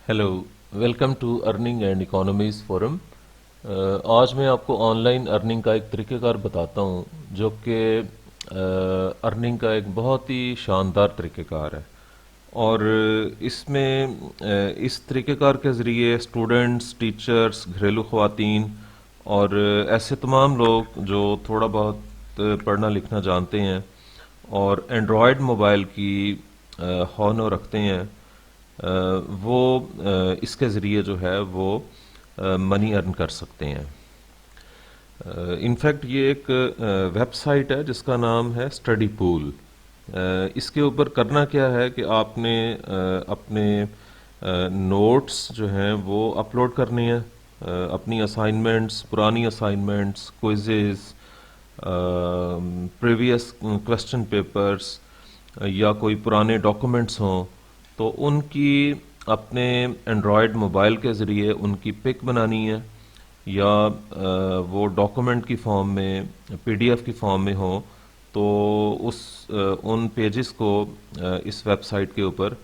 Hello, welcome to earning and economies forum. آج میں آپ کو آن لائن ارننگ کا ایک طریقہ کار بتاتا ہوں جو کہ ارننگ کا ایک بہت ہی شاندار طریقہ کار ہے، اور اس میں اس طریقہ کار کے ذریعے اسٹوڈنٹس، ٹیچرز، گھریلو خواتین اور ایسے تمام لوگ جو تھوڑا بہت پڑھنا لکھنا جانتے ہیں اور اینڈرائڈ موبائل کی ہونر رکھتے ہیں، وہ اس کے ذریعے جو ہے وہ منی ارن کر سکتے ہیں۔ انفیکٹ یہ ایک ویب سائٹ ہے جس کا نام ہے اسٹڈی پول۔ اس کے اوپر کرنا کیا ہے کہ آپ نے اپنے نوٹس جو ہیں وہ اپلوڈ کرنے ہیں، اپنی اسائنمنٹس، پرانی assignments, quizzes, previous question papers یا کوئی پرانے ڈاکومنٹس ہوں تو ان کی اپنے اینڈرائڈ موبائل کے ذریعے ان کی پک بنانی ہے، یا وہ ڈاکومنٹ کی فارم میں، پی ڈی ایف کی فارم میں ہو تو ان پیجز کو اس ویب سائٹ کے اوپر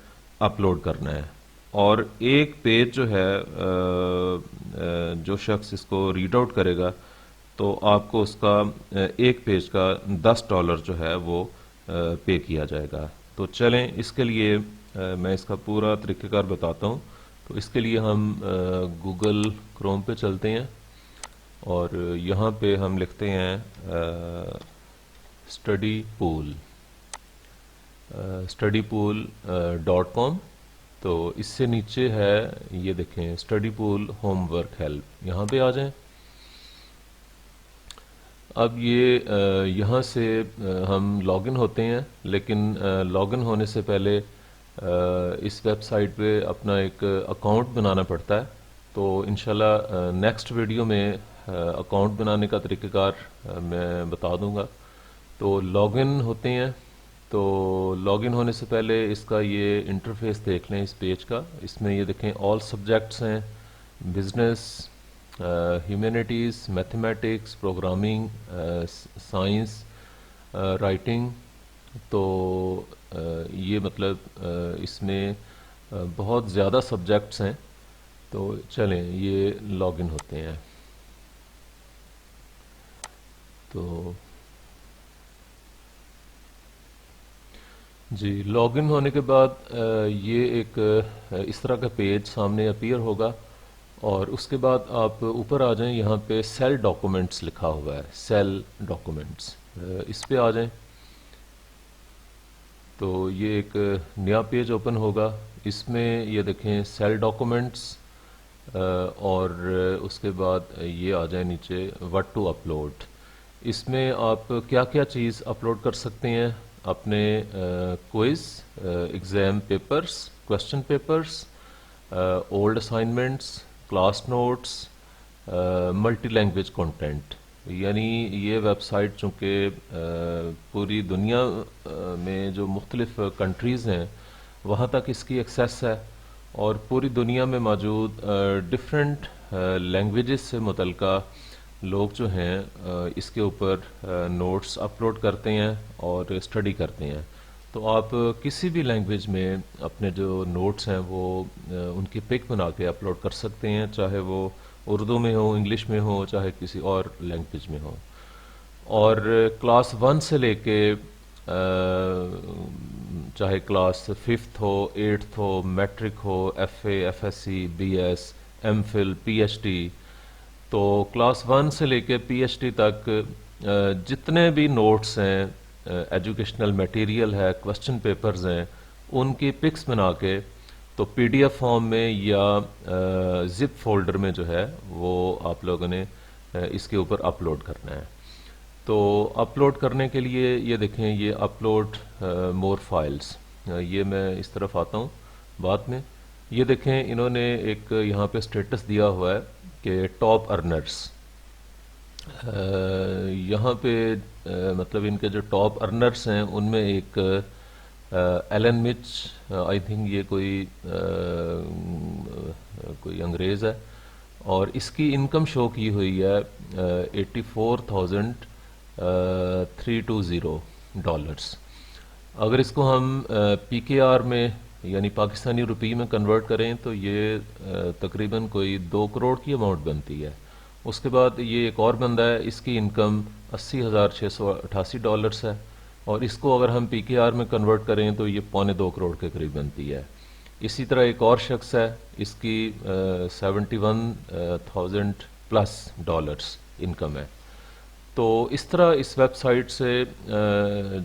اپلوڈ کرنا ہے، اور ایک پیج جو ہے جو شخص اس کو ریڈ آؤٹ کرے گا تو آپ کو اس کا ایک پیج کا $10 جو ہے وہ پے کیا جائے گا۔ تو چلیں اس کے لیے میں اس کا پورا طریقہ کار بتاتا ہوں۔ تو اس کے لیے ہم گوگل کروم پہ چلتے ہیں اور یہاں پہ ہم لکھتے ہیں studypool.com۔ تو اس سے نیچے ہے، یہ دیکھیں، اسٹڈی پول ہوم ورک ہیلپ، یہاں پہ آ جائیں۔ اب یہ یہاں سے ہم لاگ ان ہوتے ہیں، لیکن لاگ ان ہونے سے پہلے اس ویب سائٹ پہ اپنا ایک اکاؤنٹ بنانا پڑتا ہے۔ تو انشاءاللہ نیکسٹ ویڈیو میں اکاؤنٹ بنانے کا طریقہ کار میں بتا دوں گا۔ تو لاگ ان ہوتے ہیں، تو لاگ ان ہونے سے پہلے اس کا یہ انٹرفیس دیکھ لیں اس پیج کا۔ اس میں یہ دیکھیں آل سبجیکٹس ہیں، business, humanities, mathematics, programming, science, writing. تو یہ مطلب اس میں بہت زیادہ سبجیکٹس ہیں۔ تو چلیں یہ لاگ ان ہوتے ہیں۔ تو جی، لاگ ان ہونے کے بعد یہ ایک اس طرح کا پیج سامنے اپیئر ہوگا، اور اس کے بعد آپ اوپر آ جائیں، یہاں پہ سیل ڈاکومنٹس لکھا ہوا ہے، سیل ڈاکومنٹس، اس پہ آ جائیں۔ تو یہ ایک نیا پیج اوپن ہوگا، اس میں یہ دیکھیں سیل ڈاکومنٹس، اور اس کے بعد یہ آ جائیں نیچے وٹ ٹو اپلوڈ۔ اس میں آپ کیا کیا چیز اپلوڈ کر سکتے ہیں؟ اپنے quiz, exam papers, question papers, old assignments, class notes, multi language content. یعنی یہ ویب سائٹ چونکہ پوری دنیا میں جو مختلف کنٹریز ہیں وہاں تک اس کی ایکسیس ہے، اور پوری دنیا میں موجود ڈفرینٹ لینگویجز سے متعلقہ لوگ جو ہیں اس کے اوپر نوٹس اپلوڈ کرتے ہیں اور اسٹڈی کرتے ہیں۔ تو آپ کسی بھی لینگویج میں اپنے جو نوٹس ہیں وہ ان کی پک بنا کے اپلوڈ کر سکتے ہیں، چاہے وہ اردو میں ہو، انگلش میں ہو، چاہے کسی اور لینگویج میں ہو۔ اور کلاس 1 سے لے کے چاہے کلاس 5 ہو، 8 ہو، میٹرک ہو، F A, F S C, B S, M Phil, P H D, تو کلاس 1 سے لے کے پی ایچ ڈی تک جتنے بھی نوٹس ہیں، ایجوکیشنل میٹیریل ہے، کوسچن پیپرز ہیں، ان کی پکس بنا کے تو پی ڈی ایف فارم میں یا زپ فولڈر میں جو ہے وہ آپ لوگوں نے اس کے اوپر اپلوڈ کرنا ہے۔ تو اپلوڈ کرنے کے لیے یہ دیکھیں، یہ اپلوڈ مور فائلز، یہ میں اس طرف آتا ہوں بعد میں۔ یہ دیکھیں انہوں نے ایک یہاں پہ اسٹیٹس دیا ہوا ہے کہ ٹاپ ارنرز، یہاں پہ مطلب ان کے جو ٹاپ ارنرز ہیں ان میں ایک ایلن مچ، آئی تھنک یہ کوئی انگریز ہے، اور اس کی انکم شو کی ہوئی ہے $84,320۔ اگر اس کو ہم پی کے آر میں یعنی پاکستانی روپی میں کنورٹ کریں تو یہ تقریباً کوئی 2 کروڑ کی اماؤنٹ بنتی ہے. اس کے بعد یہ ایک اور بندہ ہے، اس کی انکم $80,688 ہے، اور اس کو اگر ہم PKR میں کنورٹ کریں تو یہ 1.25 کروڑ کے قریب بنتی ہے. اسی طرح ایک اور شخص ہے، اس کی $71,000+ انکم ہے. تو اس طرح اس ویب سائٹ سے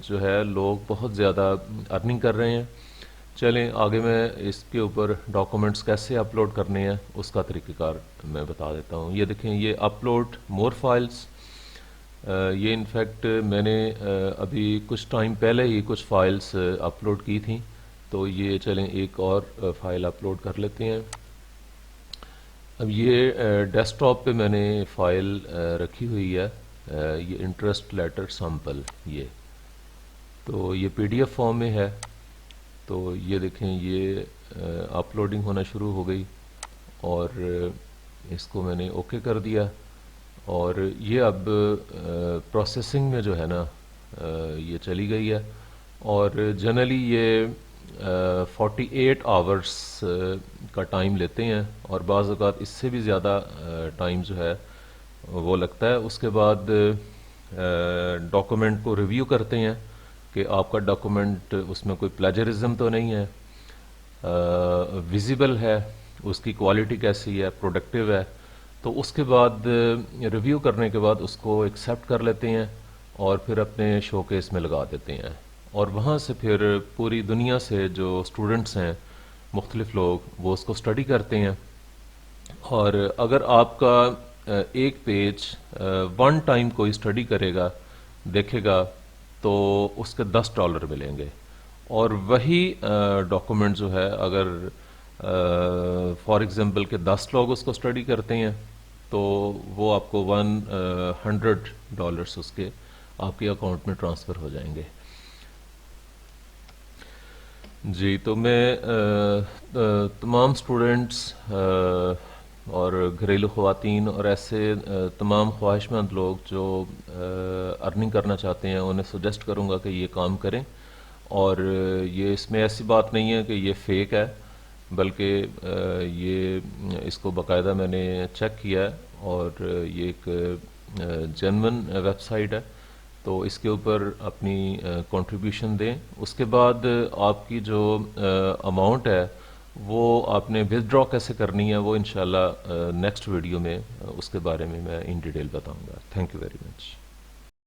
جو ہے لوگ بہت زیادہ ارننگ کر رہے ہیں. چلیں آگے میں اس کے اوپر ڈاکومنٹس کیسے اپلوڈ کرنے ہیں اس کا طریقہ کار میں بتا دیتا ہوں. یہ دیکھیں، یہ اپلوڈ مور فائلز، یہ انفیکٹ میں نے ابھی کچھ ٹائم پہلے ہی کچھ فائلز اپلوڈ کی تھیں، تو یہ چلیں ایک اور فائل اپلوڈ کر لیتے ہیں. اب یہ ڈیسک ٹاپ پہ میں نے فائل رکھی ہوئی ہے، یہ انٹرسٹ لیٹر سیمپل. یہ تو یہ PDF فارم میں ہے. تو یہ دیکھیں، یہ اپلوڈنگ ہونا شروع ہو گئی اور اس کو میں نے اوکے کر دیا، اور یہ اب پروسیسنگ میں جو ہے نا یہ چلی گئی ہے. اور جنرلی یہ 48 آورس کا ٹائم لیتے ہیں، اور بعض اوقات اس سے بھی زیادہ ٹائم جو ہے وہ لگتا ہے. اس کے بعد ڈاکومنٹ کو ریویو کرتے ہیں کہ آپ کا ڈاکومنٹ اس میں کوئی پلیجرزم تو نہیں ہے، ویزیبل ہے، اس کی کوالٹی کیسی ہے، پروڈکٹیو ہے. تو اس کے بعد ریویو کرنے کے بعد اس کو ایکسیپٹ کر لیتے ہیں اور پھر اپنے شو کیس میں لگا دیتے ہیں. اور وہاں سے پھر پوری دنیا سے جو اسٹوڈنٹس ہیں، مختلف لوگ، وہ اس کو اسٹڈی کرتے ہیں. اور اگر آپ کا ایک پیج ون ٹائم کوئی اسٹڈی کرے گا، دیکھے گا، تو اس کے $10 ملیں گے. اور وہی ڈاکومنٹ جو ہے اگر فار ایگزامپل کہ 10 لوگ اس کو اسٹڈی کرتے ہیں تو وہ آپ کو $100 اس کے آپ کے اکاؤنٹ میں ٹرانسفر ہو جائیں گے. جی تو میں تمام اسٹوڈنٹس اور گھریلو خواتین اور ایسے تمام خواہش مند لوگ جو ارننگ کرنا چاہتے ہیں انہیں سجیسٹ کروں گا کہ یہ کام کریں. اور یہ اس میں ایسی بات نہیں ہے کہ یہ فیک ہے، بلکہ یہ اس کو باقاعدہ میں نے چیک کیا ہے، اور یہ ایک جینون ویب سائٹ ہے. تو اس کے اوپر اپنی کنٹریبیوشن دیں. اس کے بعد آپ کی جو اماؤنٹ ہے وہ آپ نے ودرا کیسے کرنی ہے، وہ انشاءاللہ نیکسٹ ویڈیو میں اس کے بارے میں ان ڈیٹیل بتاؤں گا. Thank you very much.